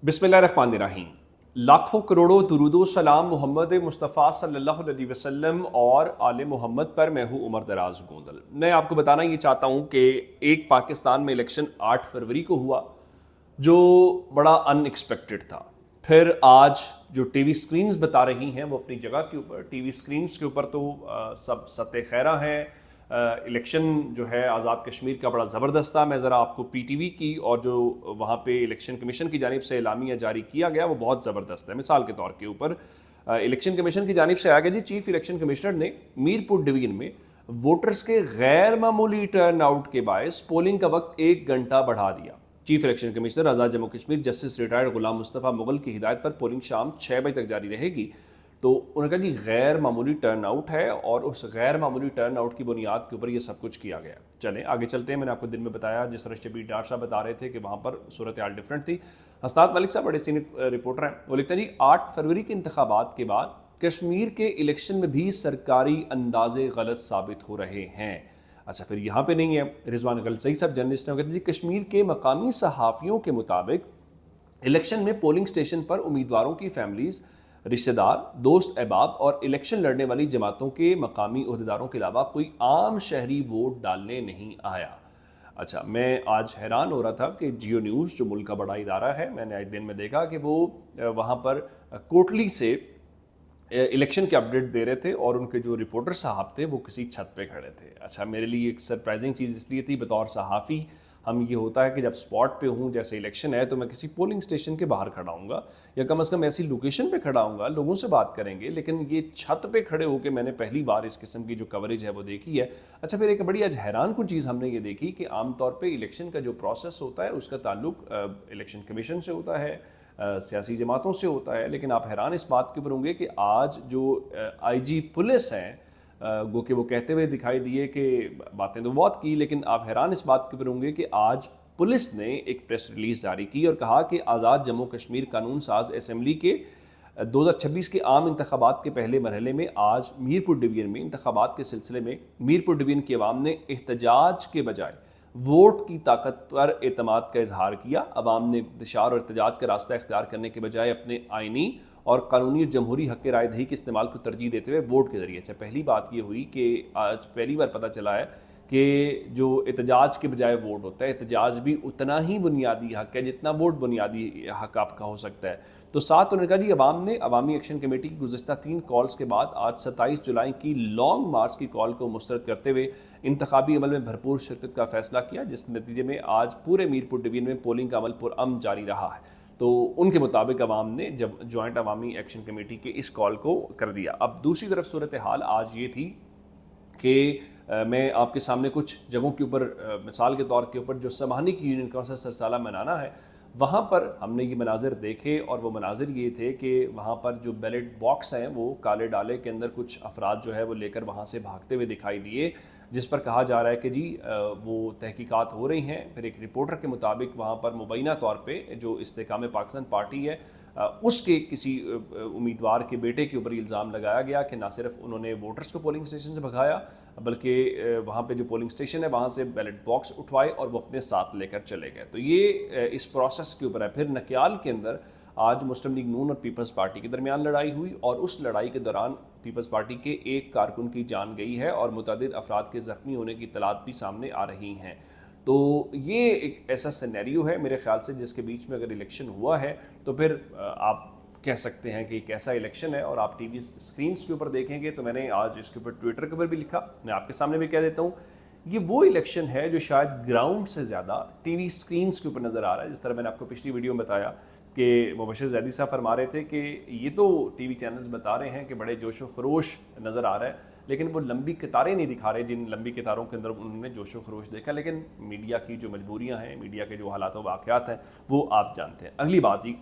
बिस्मिल्लाहिर्रहमानिर्रहीम। लाखों करोड़ों दुरूदो सलाम मोहम्मद मुस्तफ़ा सल्लल्लाहु अलैहि वसल्लम और आले मोहम्मद पर। मैं हूँ उमर दराज गोंदल। मैं आपको बताना ये चाहता हूँ कि एक पाकिस्तान में इलेक्शन 8 फरवरी को हुआ जो बड़ा अनएक्सपेक्टेड था। फिर आज जो टीवी स्क्रीन्स बता रही हैं वो अपनी जगह के ऊपर, टीवी स्क्रीन्स के ऊपर तो सब सत्य खैरा हैं। इलेक्शन जो है आज़ाद कश्मीर का बड़ा ज़बरदस्त था। मैं ज़रा आपको पीटीवी की और जो वहाँ पे इलेक्शन कमीशन की जानिब से एलामिया जारी किया गया वो बहुत ज़बरदस्त है। मिसाल के तौर के ऊपर इलेक्शन कमीशन की जानिब से आया गया जी, चीफ इलेक्शन कमिश्नर ने मीरपुर डिवीजन में वोटर्स के गैर मामूली टर्न आउट के बायस पोलिंग का वक्त 1 घंटा बढ़ा दिया। चीफ इलेक्शन कमिश्नर आज़ाद जम्मू कश्मीर जस्टिस रिटायर्ड गुलाम मुस्तफ़ा मुगल की हिदायत पर पोलिंग शाम 6 बजे तक जारी रहेगी। तो उन्होंने कहा जी गैर मामूली टर्न आउट है और उस गैर मामूली टर्न आउट की बुनियाद के ऊपर ये सब कुछ किया गया। चलें आगे चलते हैं। मैंने आपको दिन में बताया जिस तरह शबीर डार साहब बता रहे थे कि वहाँ पर सूरत हाल डिफरेंट थी। हसनात मलिक साहब बड़े सीनियर रिपोर्टर हैं, वो लिखते हैं जी 8 फरवरी के इंतखाबात के बाद कश्मीर के इलेक्शन में भी सरकारी अंदाजे गलत साबित हो रहे हैं। अच्छा, फिर यहाँ पे नहीं है। रिजवान गलसई साहब जर्नलिस्ट हैं, कहते हैं जी कश्मीर के मकामी सहाफ़ियों के मुताबिक इलेक्शन में पोलिंग स्टेशन पर उम्मीदवारों की फैमिलीज, रिश्तेदार, दोस्त अहबाब और इलेक्शन लड़ने वाली जमातों के मकामी अहदेदारों के अलावा कोई आम शहरी वोट डालने नहीं आया। अच्छा, मैं आज हैरान हो रहा था कि जियो न्यूज़ जो मुल्क का बड़ा इदारा है, मैंने आज दिन में देखा कि वो वहाँ पर कोटली से इलेक्शन के अपडेट दे रहे थे और उनके जो रिपोर्टर साहब थे वो किसी छत पे खड़े थे। अच्छा, मेरे लिए एक सरप्राइजिंग चीज़ इसलिए थी, बतौर सहाफ़ी हम ये होता है कि जब स्पॉट पे हूँ, जैसे इलेक्शन है, तो मैं किसी पोलिंग स्टेशन के बाहर खड़ा हूँगा या कम से कम ऐसी लोकेशन पे खड़ा हूँगा, लोगों से बात करेंगे। लेकिन ये छत पे खड़े होकर मैंने पहली बार इस किस्म की जो कवरेज है वो देखी है। अच्छा, फिर एक बड़ी आज हैरान कुन चीज़ हमने ये देखी कि आमतौर पर इलेक्शन का जो प्रोसेस होता है उसका ताल्लुक इलेक्शन कमीशन से होता है, सियासी जमातों से होता है। लेकिन आप हैरान इस बात के ऊपर होंगे कि आज जो आईजी पुलिस हैं, गो कि वो कहते हुए दिखाई दिए कि बातें तो बहुत की, लेकिन आप हैरान इस बात के ऊपर होंगे कि आज पुलिस ने एक प्रेस रिलीज़ जारी की और कहा कि आज़ाद जम्मू कश्मीर कानून साज असम्बली के 2026 के आम इंतखाबात के पहले मरहले में आज मीरपुर डिवीजन में इंतखाबात के सिलसिले में मीरपुर डिवीजन की अवाम ने एहतजाज के बजाय वोट की ताकत पर एतमाद का इजहार किया। अवाम ने इंतशार और एहतजाज का रास्ता इख्तियार करने के बजाय अपने आइनी और कानूनी और जमहूरी हक़ राय दही के इस्तेमाल को तरजीह देते हुए वोट के ज़रिए। अच्छा, पहली बात ये हुई कि आज पहली बार पता चला है कि जो एहतजाज के बजाय वोट होता है, एहतजाज भी उतना ही बुनियादी हक़ है जितना वोट बुनियादी हक़ आपका हो सकता है। तो साथ उन्होंने कहा जी अवाम ने अवामी एक्शन कमेटी की गुज़श्ता 3 कॉल्स के बाद आज 27 जुलाई की लॉन्ग मार्च की कॉल को मुस्तरद करते हुए इंतखाबी अमल में भरपूर शिरकत का फैसला किया, जिसके नतीजे में आज पूरे मीरपुर डिवीजन में पोलिंग का अमल पुरअमन जारी रहा है। तो उनके मुताबिक अवाम ने जब जॉइंट अवामी एक्शन कमेटी के इस कॉल को कर दिया। अब दूसरी तरफ सूरत हाल आज ये थी कि मैं आपके सामने कुछ जगहों के ऊपर मिसाल के तौर के ऊपर जो समाहनी की यूनियन कौंसिल सरसाला मनाना है, वहाँ पर हमने ये मनाजिर देखे और वो मनाजिर ये थे कि वहाँ पर जो बैलेट बॉक्स हैं वो काले डाले के अंदर कुछ अफराद जो है वो लेकर वहाँ से भागते हुए दिखाई दिए, जिस पर कहा जा रहा है कि जी वो तहकीकात हो रही हैं। फिर एक रिपोर्टर के मुताबिक वहाँ पर मुबैना तौर पे जो इस्तेकाम पाकिस्तान पार्टी है उसके किसी उम्मीदवार के बेटे के ऊपर इल्ज़ाम लगाया गया कि ना सिर्फ उन्होंने वोटर्स को पोलिंग स्टेशन से भगाया बल्कि वहाँ पे जो पोलिंग स्टेशन है वहाँ से बैलेट बॉक्स उठवाए और वो अपने साथ लेकर चले गए। तो ये इस प्रोसेस के ऊपर है। फिर नकियाल के अंदर आज मुस्लिम लीग नून और पीपल्स पार्टी के दरमियान लड़ाई हुई और उस लड़ाई के दौरान पीपल्स पार्टी के एक कारकुन की जान गई है और मुतअद्दिद अफराद के ज़ख्मी होने की इत्तलात भी सामने आ रही हैं। तो ये एक ऐसा सिनेरियो है मेरे ख्याल से जिसके बीच में अगर इलेक्शन हुआ है तो फिर आप कह सकते हैं कि एक ऐसा इलेक्शन है। और आप टीवी स्क्रीन्स के ऊपर देखेंगे तो मैंने आज इसके ऊपर ट्विटर के ऊपर भी लिखा, मैं आपके सामने भी कह देता हूँ, ये वो इलेक्शन है जो शायद ग्राउंड से ज़्यादा टीवी स्क्रीन्स के ऊपर नज़र आ रहा है। जिस तरह मैंने आपको पिछली वीडियो में बताया कि मुबशिर ज़ैदी साहब फरमा रहे थे कि ये तो टीवी चैनल्स बता रहे हैं कि बड़े जोशो खरोश नज़र आ रहा है, लेकिन वो लंबी कतारें नहीं दिखा रहे जिन लंबी कतारों के अंदर उन्होंने जोशो खरोश देखा। लेकिन मीडिया की जो मजबूरियां हैं, मीडिया के जो हालात व वाक़यात हैं वो आप जानते हैं। अगली बात ही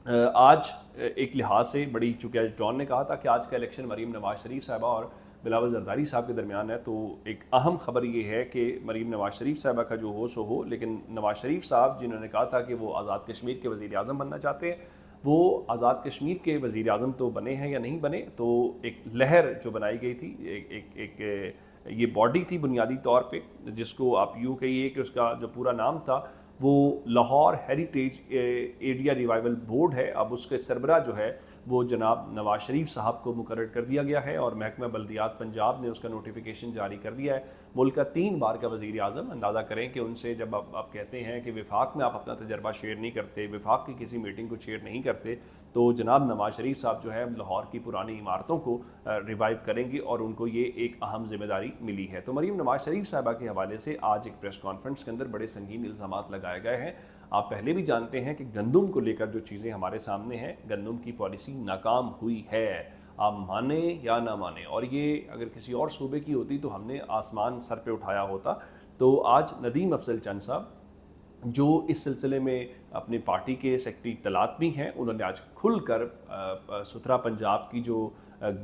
आज एक लिहाज से बड़ी, चूँकि आज डॉन ने कहा था कि आज का इलेक्शन मरीम नवाज शरीफ साहबा और बिलावल जरदारी साहब के दरमियान है, तो एक अहम खबर ये है कि मरीम नवाज शरीफ साहबा का जो हो सो हो, लेकिन नवाज शरीफ साहब जिन्होंने कहा था कि वो आज़ाद कश्मीर के वज़ीर आज़म बनना चाहते हैं, वो आज़ाद कश्मीर के वज़ीर आज़म तो बने हैं या नहीं बने। तो एक लहर जो बनाई गई थी, ये बॉडी थी बुनियादी तौर पे, जिसको आप यूँ कहिए कि उसका जो पूरा नाम था वो Lahore heritage area revival board है, अब उसके सरबराह जो है वो जनाब नवाज शरीफ साहब को मुकर्रर कर दिया गया है और महकमा बल्दियात पंजाब ने उसका नोटिफिकेशन जारी कर दिया है। मुल्क का 3 बार का वज़ीर आज़म, अंदाज़ा करें कि उनसे जब आप कहते हैं कि वफाक में आप अपना तजर्बा शेयर नहीं करते, वफाक की किसी मीटिंग को शेयर नहीं करते, तो जनाब नवाज शरीफ साहब जो है लाहौर की पुरानी इमारतों को रिवाइव करेंगे और उनको ये एक अहम जिम्मेदारी मिली है। तो मरीम नवाज शरीफ साहबा के हवाले से आज एक प्रेस कॉन्फ्रेंस के अंदर बड़े संगीन इल्ज़ामात लगाए गए हैं। आप पहले भी जानते हैं कि गंदम को लेकर जो चीज़ें हमारे सामने हैं, गंदम की पॉलिसी नाकाम हुई है, आप माने या ना माने, और ये अगर किसी और सूबे की होती तो हमने आसमान सर पे उठाया होता। तो आज नदीम अफजल चंद साहब जो इस सिलसिले में अपनी पार्टी के सेक्रेटरी तलात भी हैं, उन्होंने आज खुलकर सुथरा पंजाब की जो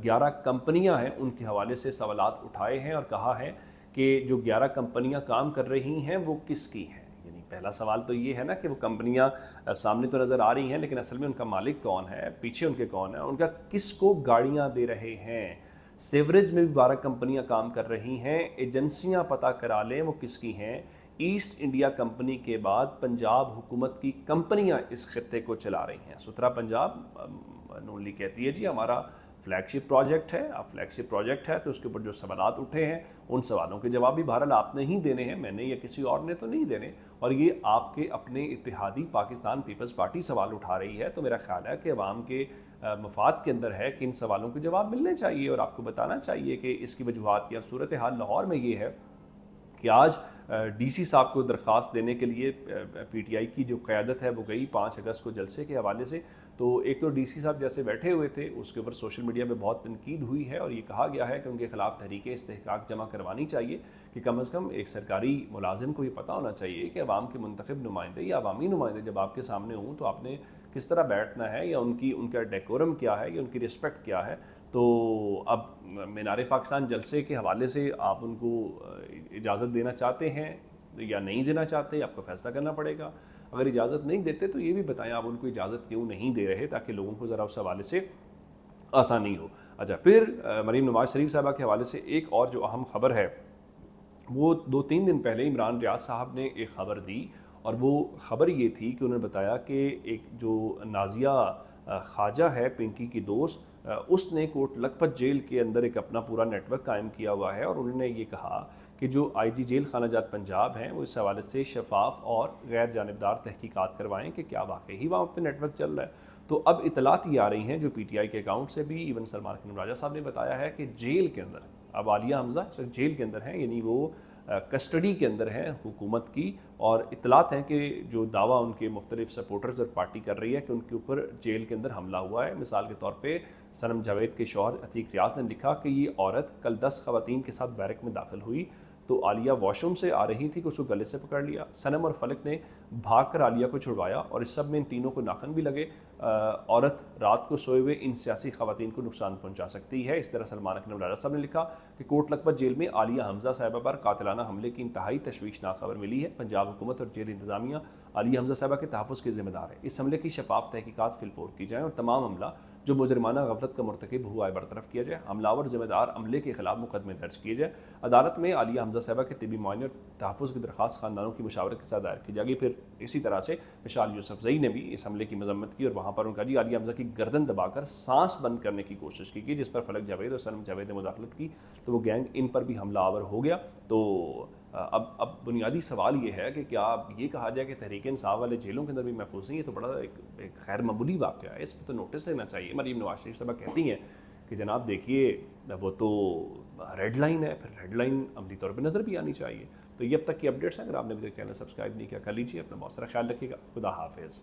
11 कंपनियां हैं उनके हवाले से सवालात उठाए हैं और कहा है कि जो 11 कंपनियां काम कर रही हैं वो किसकी हैं। यानी पहला सवाल तो ये है ना कि वो कंपनियां सामने तो नज़र आ रही हैं, लेकिन असल में उनका मालिक कौन है, पीछे उनके कौन है, उनका किसको गाड़ियाँ दे रहे हैं। सेवरेज में भी 12 कंपनियां काम कर रही हैं, एजेंसियां पता करा लें वो किसकी हैं। ईस्ट इंडिया कंपनी के बाद पंजाब हुकूमत की कंपनियां इस खत्ते को चला रही हैं। सुथरा पंजाब नूनली कहती है जी हमारा फ्लैगशिप प्रोजेक्ट है। अब फ्लैगशिप प्रोजेक्ट है तो उसके ऊपर जो सवालात उठे हैं उन सवालों के जवाब भी बहरहाल आपने ही देने हैं, मैंने या किसी और ने तो नहीं देने, और ये आपके अपने इत्तेहादी पाकिस्तान पीपल्स पार्टी सवाल उठा रही है। तो मेरा ख्याल है कि अवाम के मफाद के अंदर है कि इन सवालों के जवाब मिलने चाहिए और आपको बताना चाहिए कि इसकी वजूहात क्या। सूरत हाल लाहौर में ये है कि आज डीसी साहब को दरख्वास्त देने के लिए पीटीआई की जो क़यादत है वो गई 5 अगस्त को जलसे के हवाले से। तो एक तो डीसी साहब जैसे बैठे हुए थे, उसके ऊपर सोशल मीडिया में बहुत तनकीद हुई है और ये कहा गया है कि उनके खिलाफ तहरीकें इस्तेहकाक जमा करवानी चाहिए कि कम अज़ कम एक सरकारी मुलाजिम को ये पता होना चाहिए कि अवाम के मुंतखब नुमाइंदे या अवामी नुमाइंदे जब आपके सामने हों तो आपने किस तरह बैठना है, या उनका डेकोरम क्या है, या उनकी रिस्पेक्ट क्या है। तो अब मीनार पाकिस्तान जलसे के हवाले से आप उनको इजाज़त देना चाहते हैं या नहीं देना चाहते, आपको फ़ैसला करना पड़ेगा। अगर इजाज़त नहीं देते तो ये भी बताएं आप उनको इजाज़त क्यों नहीं दे रहे, ताकि लोगों को ज़रा उस हवाले से आसानी हो। अच्छा, फिर मरीम नवाज शरीफ साहबा के हवाले से एक और जो अहम ख़बर है वो 2-3 दिन पहले इमरान रियाज साहब ने एक ख़बर दी और वो ख़बर ये थी कि उन्होंने बताया कि एक जो नाजिया ख्वाजा है, पिंकी की दोस्त, उसने कोट लखपत जेल के अंदर एक अपना पूरा नेटवर्क कायम किया हुआ है और उन्होंने ये कहा कि जो आईजी जेल खाना जात पंजाब हैं वो इस हवाले से शफाफ और गैर जानिबदार तहकीकात करवाएं कि क्या वाकई ही वहाँ पर नेटवर्क चल रहा है। तो अब इतलात ये आ रही हैं जो पीटीआई के अकाउंट से भी, इवन सलमान खलीम राजा साहब ने बताया है कि जेल के अंदर अब आलिया हमजा इस वक्त जेल के अंदर हैं, यानी वो कस्टडी के अंदर हैं हुकूमत की, और इतलात हैं कि जो दावा उनके मुख्तलिफ सपोर्टर्स और पार्टी कर रही है कि उनके ऊपर जेल के अंदर हमला हुआ है। मिसाल के तौर पे सनम जावेद के शौहर अतीक रियाज ने लिखा कि ये औरत कल 10 ख़वातीन के साथ बैरक में दाखिल हुई तो आलिया वॉशरूम से आ रही थी कि उसको गले से पकड़ लिया। सनम और फलक ने भागकर आलिया को छुड़वाया और इस सब में इन तीनों को नाखन भी लगे। औरत रात को सोए हुए इन सियासी ख़वातीन को नुकसान पहुंचा सकती है। इस तरह सलमान खलीम राजा साहब ने लिखा कि कोट लखपत जेल में आलिया हमजा साहिबा पर कातिलाना हमले की इंतहाई तशवीशनाक खबर मिली है। पंजाब हुकूमत और जेल इंतजामिया आलिया हमजा साहिबा के तहफ़्फ़ुज़ के ज़िम्मेदार है। इस हमले की शफाफ तहकीकात फिलफोर की जाए और तमाम हमला जो मुजरमाना गफलत का मुर्तकिब हुआ है बरतरफ किया जाए। हमलावर ज़िम्मेदार अमले के खिलाफ मुकदमे दर्ज किए जाए। अदालत में आलिया हमजा साहिबा के तिबी मुआयने और तहफ़्फ़ुज़ की दरख्वास्त ख़ानदानों की मुशावरत के साथ दायर की जाएगी। फिर इसी तरह से मिशाल यूसुफज़ई ने भी इस हमले की मजम्मत की और वहाँ पर उनका जी आलिया हमजा की गर्दन दबाकर सांस बंद करने की कोशिश की गई, जिस पर फलक जावेद और सनम जावेद ने मुदाखलत की तो वो गैंग इन पर भी हमलावर हो गया। तो अब बुनियादी सवाल ये है कि क्या अब ये कहा जाए कि तहरीक इंसाफ वाले जेलों के अंदर भी महफूज नहीं है, तो बड़ा एक खैर मबूली वाक़या है, इस पर तो नोटिस लेना चाहिए। मरीम नवाज शरीफ साहबा कहती हैं कि जनाब देखिए वो तो रेड लाइन है, फिर रेड लाइन अमली तौर पर नज़र भी आनी चाहिए। तो ये अब तक की अपडेट्स हैं। अगर आपने अभी तक चैनल सब्सक्राइब नहीं किया कर लीजिए। अपना बहुत सारा ख्याल रखिएगा। खुदा हाफिज़।